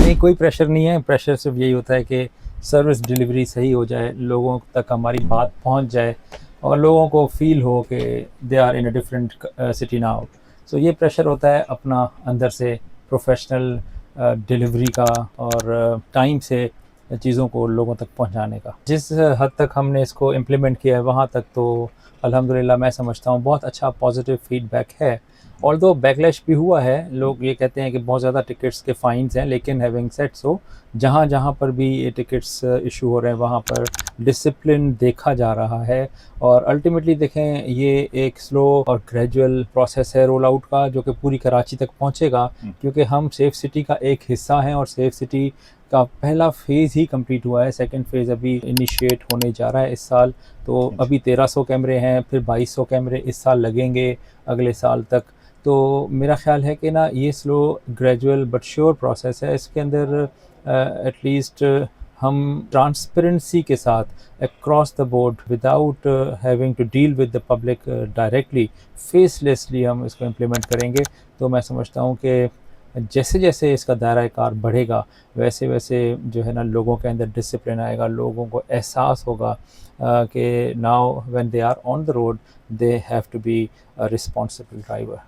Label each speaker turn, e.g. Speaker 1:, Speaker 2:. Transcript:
Speaker 1: नहीं, कोई प्रेशर नहीं है। प्रेशर सिर्फ यही होता है कि सर्विस डिलीवरी सही हो जाए, लोगों तक हमारी बात पहुंच जाए और लोगों को फील हो कि they are in a different city now. So ये प्रेशर होता है अपना अंदर से प्रोफेशनल डिलीवरी का और टाइम से चीज़ों को लोगों तक पहुंचाने का। जिस हद तक हमने इसको इम्प्लीमेंट किया है वहाँ तक तो अल्हम्दुलिल्लाह मैं समझता हूँ बहुत अच्छा पॉजिटिव फीडबैक है। ऑल्दो बैकलैश भी हुआ है, लोग ये कहते हैं कि बहुत ज़्यादा टिकट्स के फ़ाइन्स हैं, लेकिन हैविंग सेड सो जहाँ जहाँ पर भी ये टिकट्स इशू हो रहे हैं वहाँ पर डिसिप्लिन देखा जा रहा है। और अल्टीमेटली देखें, ये एक स्लो और ग्रेजुअल प्रोसेस है रोल आउट का, जो कि पूरी कराची तक पहुँचेगा, क्योंकि हम सेफ सिटी का एक हिस्सा हैं और सेफ सिटी का पहला फ़ेज़ ही कंप्लीट हुआ है। सेकंड फ़ेज़ अभी इनिशिएट होने जा रहा है इस साल। तो अभी 1300 कैमरे हैं, फिर 2200 कैमरे इस साल लगेंगे अगले साल तक। तो मेरा ख़्याल है कि ना ये slow gradual but sure process है। इसके अंदर एटलीस्ट हम ट्रांसपेरेंसी के साथ across the board without having to deal with the public directly, facelessly हम इसको इम्प्लीमेंट करेंगे। तो मैं समझता हूँ कि जैसे जैसे इसका दायरा कार बढ़ेगा वैसे वैसे जो है ना लोगों के अंदर डिसिप्लिन आएगा, लोगों को एहसास होगा कि now when they are on the road they have to be a responsible driver.